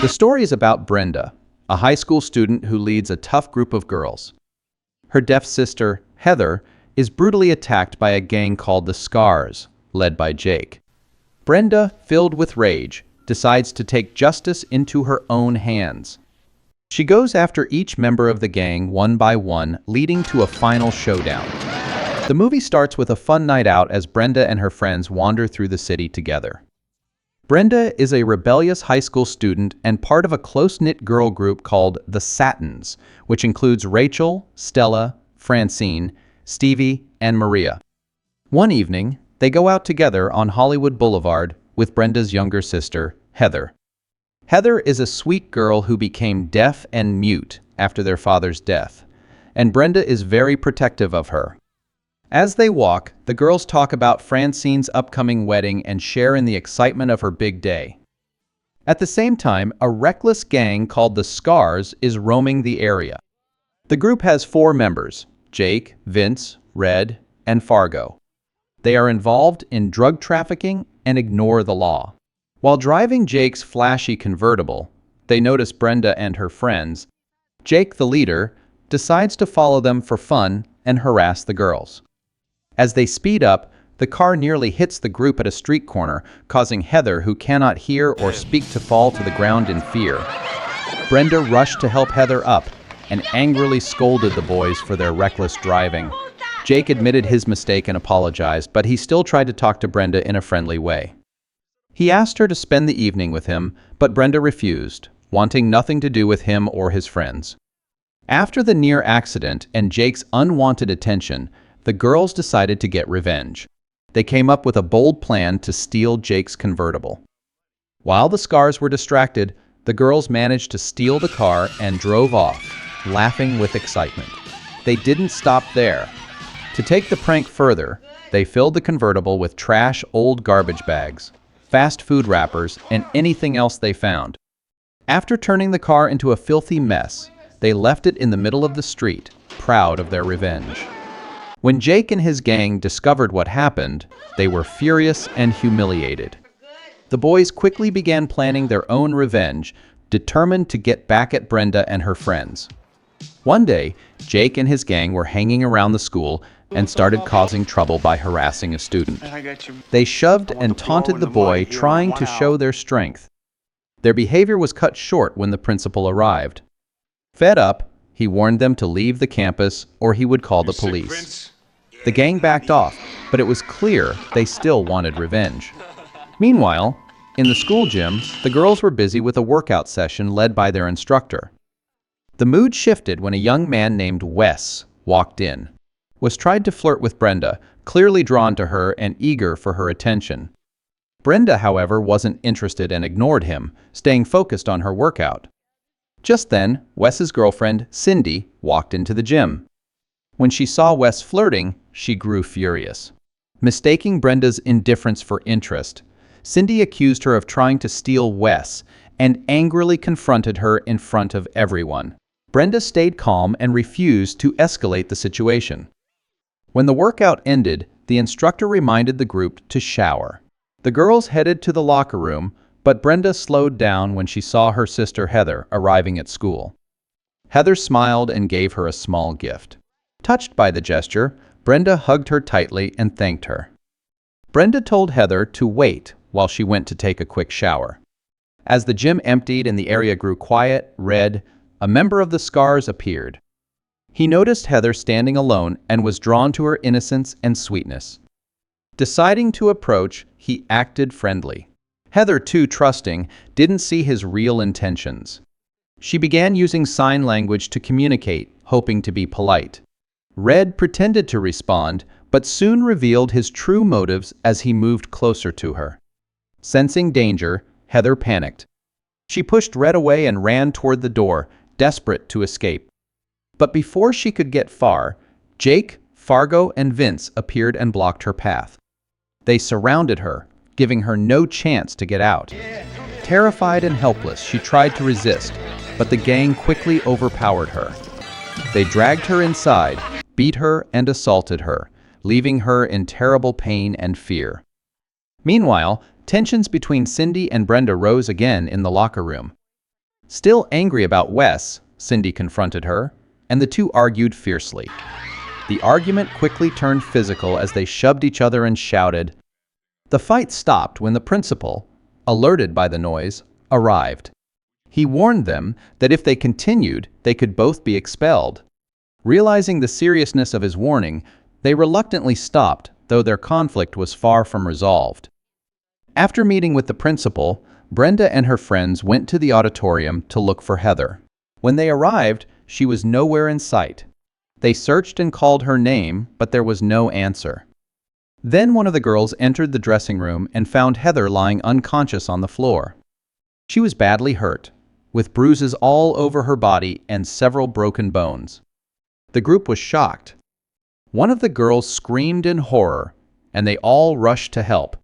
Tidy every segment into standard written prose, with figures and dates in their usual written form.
The story is about Brenda, a high school student who leads a tough group of girls. Her deaf sister, Heather, is brutally attacked by a gang called the Scars, led by Jake. Brenda, filled with rage, decides to take justice into her own hands. She goes after each member of the gang one by one, leading to a final showdown. The movie starts with a fun night out as Brenda and her friends wander through the city together. Brenda is a rebellious high school student and part of a close-knit girl group called the Satins, which includes Rachel, Stella, Francine, Stevie, and Maria. One evening, they go out together on Hollywood Boulevard with Brenda's younger sister, Heather. Heather is a sweet girl who became deaf and mute after their father's death, and Brenda is very protective of her. As they walk, the girls talk about Francine's upcoming wedding and share in the excitement of her big day. At the same time, a reckless gang called the Scars is roaming the area. The group has 4 members: Jake, Vince, Red, and Fargo. They are involved in drug trafficking and ignore the law. While driving Jake's flashy convertible, they notice Brenda and her friends. Jake, the leader, decides to follow them for fun and harass the girls. As they speed up, the car nearly hits the group at a street corner, causing Heather, who cannot hear or speak, to fall to the ground in fear. Brenda rushed to help Heather up and angrily scolded the boys for their reckless driving. Jake admitted his mistake and apologized, but he still tried to talk to Brenda in a friendly way. He asked her to spend the evening with him, but Brenda refused, wanting nothing to do with him or his friends. After the near accident and Jake's unwanted attention, the girls decided to get revenge. They came up with a bold plan to steal Jake's convertible. While the Scars were distracted, the girls managed to steal the car and drove off, laughing with excitement. They didn't stop there. To take the prank further, they filled the convertible with trash, old garbage bags, fast food wrappers, and anything else they found. After turning the car into a filthy mess, they left it in the middle of the street, proud of their revenge. When Jake and his gang discovered what happened, they were furious and humiliated. The boys quickly began planning their own revenge, determined to get back at Brenda and her friends. One day, Jake and his gang were hanging around the school and started causing trouble by harassing a student. They shoved and taunted the boy, trying to show their strength. Their behavior was cut short when the principal arrived. Fed up, he warned them to leave the campus or he would call the police. The gang backed off, but it was clear they still wanted revenge. Meanwhile, in the school gym, the girls were busy with a workout session led by their instructor. The mood shifted when a young man named Wes walked in. Wes tried to flirt with Brenda, clearly drawn to her and eager for her attention. Brenda, however, wasn't interested and ignored him, staying focused on her workout. Just then, Wes's girlfriend, Cindy, walked into the gym. When she saw Wes flirting, she grew furious. Mistaking Brenda's indifference for interest, Cindy accused her of trying to steal Wes and angrily confronted her in front of everyone. Brenda stayed calm and refused to escalate the situation. When the workout ended, the instructor reminded the group to shower. The girls headed to the locker room, but Brenda slowed down when she saw her sister Heather arriving at school. Heather smiled and gave her a small gift. Touched by the gesture, Brenda hugged her tightly and thanked her. Brenda told Heather to wait while she went to take a quick shower. As the gym emptied and the area grew quiet, Red, a member of the Scars, appeared. He noticed Heather standing alone and was drawn to her innocence and sweetness. Deciding to approach, he acted friendly. Heather, too trusting, didn't see his real intentions. She began using sign language to communicate, hoping to be polite. Red pretended to respond, but soon revealed his true motives as he moved closer to her. Sensing danger, Heather panicked. She pushed Red away and ran toward the door, desperate to escape. But before she could get far, Jake, Fargo, and Vince appeared and blocked her path. They surrounded her, giving her no chance to get out. Terrified and helpless, she tried to resist, but the gang quickly overpowered her. They dragged her inside, beat her, and assaulted her, leaving her in terrible pain and fear. Meanwhile, tensions between Cindy and Brenda rose again in the locker room. Still angry about Wes, Cindy confronted her, and the two argued fiercely. The argument quickly turned physical as they shoved each other and shouted. The fight stopped when the principal, alerted by the noise, arrived. He warned them that if they continued, they could both be expelled. Realizing the seriousness of his warning, they reluctantly stopped, though their conflict was far from resolved. After meeting with the principal, Brenda and her friends went to the auditorium to look for Heather. When they arrived, she was nowhere in sight. They searched and called her name, but there was no answer. Then one of the girls entered the dressing room and found Heather lying unconscious on the floor. She was badly hurt, with bruises all over her body and several broken bones. The group was shocked. One of the girls screamed in horror, and they all rushed to help.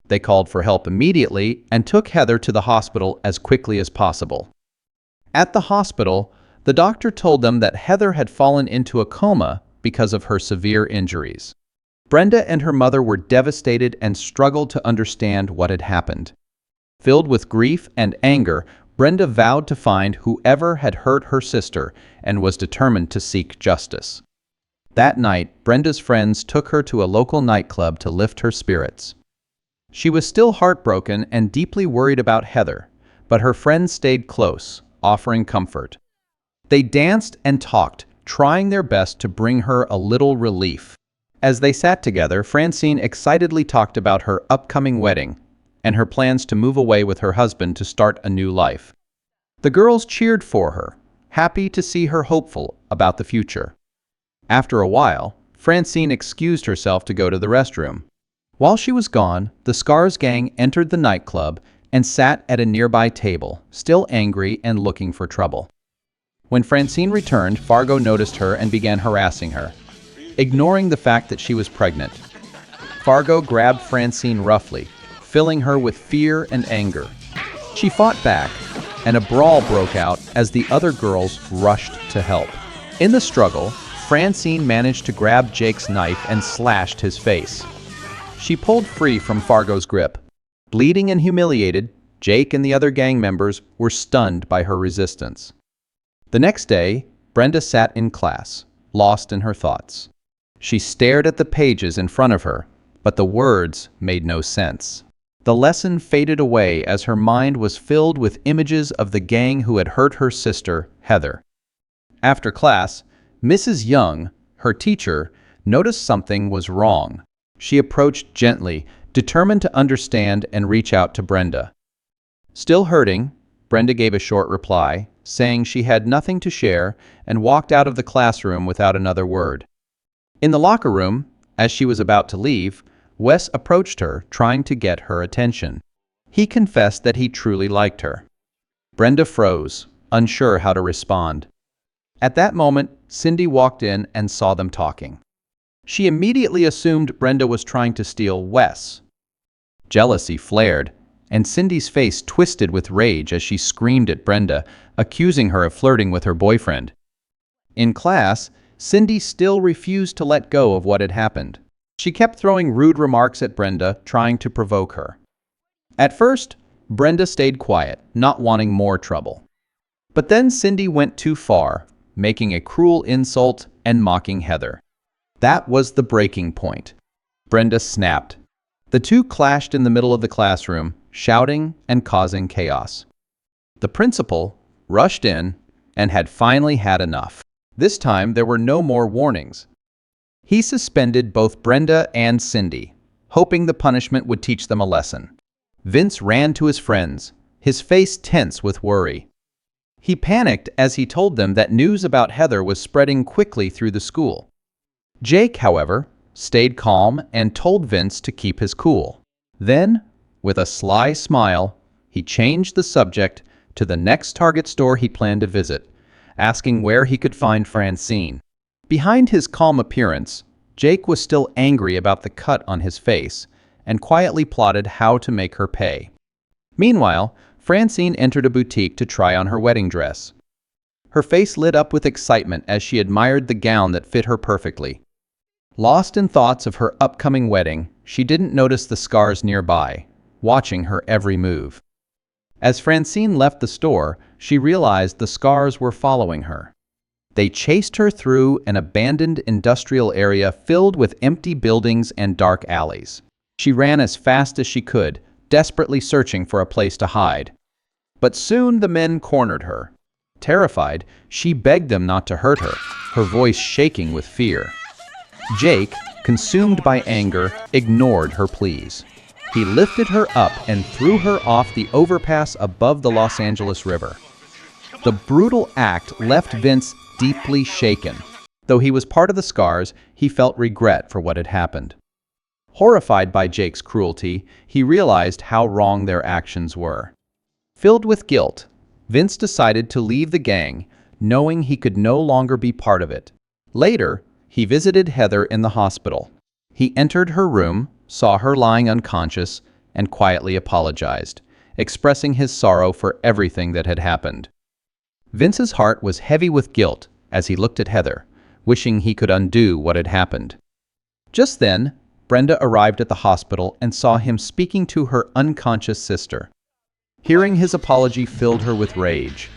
They called for help immediately and took Heather to the hospital as quickly as possible. At the hospital, the doctor told them that Heather had fallen into a coma because of her severe injuries. Brenda and her mother were devastated and struggled to understand what had happened. Filled with grief and anger, Brenda vowed to find whoever had hurt her sister and was determined to seek justice. That night, Brenda's friends took her to a local nightclub to lift her spirits. She was still heartbroken and deeply worried about Heather, but her friends stayed close, offering comfort. They danced and talked, trying their best to bring her a little relief. As they sat together, Francine excitedly talked about her upcoming wedding and her plans to move away with her husband to start a new life. The girls cheered for her, happy to see her hopeful about the future. After a while, Francine excused herself to go to the restroom. While she was gone, the Scars gang entered the nightclub and sat at a nearby table, still angry and looking for trouble. When Francine returned, Fargo noticed her and began harassing her, ignoring the fact that she was pregnant. Fargo grabbed Francine roughly, filling her with fear and anger. She fought back, and a brawl broke out as the other girls rushed to help. In the struggle, Francine managed to grab Jake's knife and slashed his face. She pulled free from Fargo's grip. Bleeding and humiliated, Jake and the other gang members were stunned by her resistance. The next day, Brenda sat in class, lost in her thoughts. She stared at the pages in front of her, but the words made no sense. The lesson faded away as her mind was filled with images of the gang who had hurt her sister, Heather. After class, Mrs. Young, her teacher, noticed something was wrong. She approached gently, determined to understand and reach out to Brenda. Still hurting, Brenda gave a short reply, saying she had nothing to share, and walked out of the classroom without another word. In the locker room, as she was about to leave, Wes approached her, trying to get her attention. He confessed that he truly liked her. Brenda froze, unsure how to respond. At that moment, Cindy walked in and saw them talking. She immediately assumed Brenda was trying to steal Wes. Jealousy flared, and Cindy's face twisted with rage as she screamed at Brenda, accusing her of flirting with her boyfriend. In class, Cindy still refused to let go of what had happened. She kept throwing rude remarks at Brenda, trying to provoke her. At first, Brenda stayed quiet, not wanting more trouble. But then Cindy went too far, making a cruel insult and mocking Heather. That was the breaking point. Brenda snapped. The two clashed in the middle of the classroom, shouting and causing chaos. The principal rushed in and had finally had enough. This time, there were no more warnings. He suspended both Brenda and Cindy, hoping the punishment would teach them a lesson. Vince ran to his friends, his face tense with worry. He panicked as he told them that news about Heather was spreading quickly through the school. Jake, however, stayed calm and told Vince to keep his cool. Then, with a sly smile, he changed the subject to the next Target store he planned to visit, asking where he could find Francine. Behind his calm appearance, Jake was still angry about the cut on his face and quietly plotted how to make her pay. Meanwhile, Francine entered a boutique to try on her wedding dress. Her face lit up with excitement as she admired the gown that fit her perfectly. Lost in thoughts of her upcoming wedding, she didn't notice the Scars nearby, watching her every move. As Francine left the store, she realized the scars were following her. They chased her through an abandoned industrial area filled with empty buildings and dark alleys. She ran as fast as she could, desperately searching for a place to hide. But soon the men cornered her. Terrified, she begged them not to hurt her, her voice shaking with fear. Jake, consumed by anger, ignored her pleas. He lifted her up and threw her off the overpass above the Los Angeles River. The brutal act left Vince deeply shaken. Though he was part of the scars, he felt regret for what had happened. Horrified by Jake's cruelty, he realized how wrong their actions were. Filled with guilt, Vince decided to leave the gang, knowing he could no longer be part of it. Later, he visited Heather in the hospital. He entered her room, saw her lying unconscious, and quietly apologized, expressing his sorrow for everything that had happened. Vince's heart was heavy with guilt as he looked at Heather, wishing he could undo what had happened. Just then, Brenda arrived at the hospital and saw him speaking to her unconscious sister. Hearing his apology filled her with rage.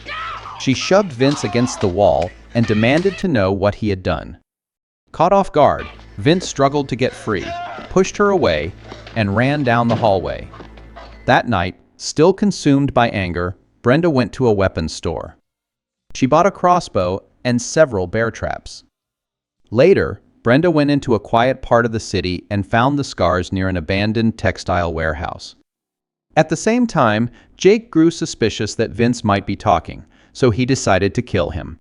She shoved Vince against the wall and demanded to know what he had done. Caught off guard, Vince struggled to get free, pushed her away, and ran down the hallway. That night, still consumed by anger, Brenda went to a weapons store. She bought a crossbow and several bear traps. Later, Brenda went into a quiet part of the city and found the scars near an abandoned textile warehouse. At the same time, Jake grew suspicious that Vince might be talking, so he decided to kill him.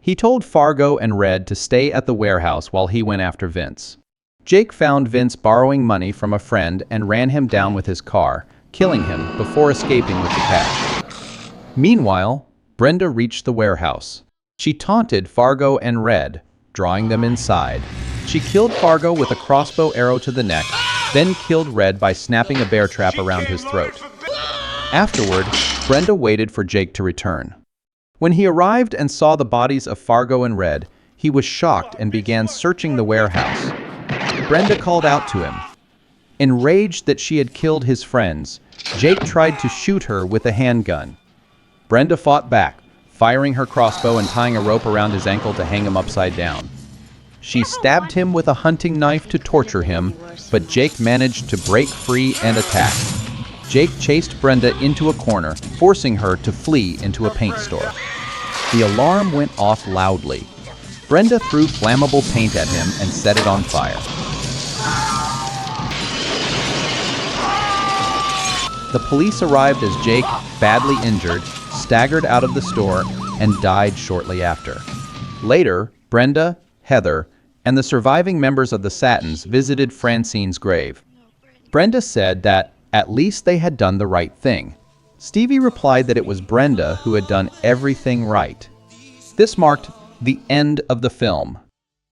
He told Fargo and Red to stay at the warehouse while he went after Vince. Jake found Vince borrowing money from a friend and ran him down with his car, killing him before escaping with the cash. Meanwhile, Brenda reached the warehouse. She taunted Fargo and Red, drawing them inside. She killed Fargo with a crossbow arrow to the neck, then killed Red by snapping a bear trap around his throat. Afterward, Brenda waited for Jake to return. When he arrived and saw the bodies of Fargo and Red, he was shocked and began searching the warehouse. Brenda called out to him. Enraged that she had killed his friends, Jake tried to shoot her with a handgun. Brenda fought back, firing her crossbow and tying a rope around his ankle to hang him upside down. She stabbed him with a hunting knife to torture him, but Jake managed to break free and attack. Jake chased Brenda into a corner, forcing her to flee into a paint store. The alarm went off loudly. Brenda threw flammable paint at him and set it on fire. The police arrived as Jake, badly injured, staggered out of the store and died shortly after. Later, Brenda, Heather, and the surviving members of the Satins visited Francine's grave. Brenda said that at least they had done the right thing. Stevie replied that it was Brenda who had done everything right. This marked the end of the film.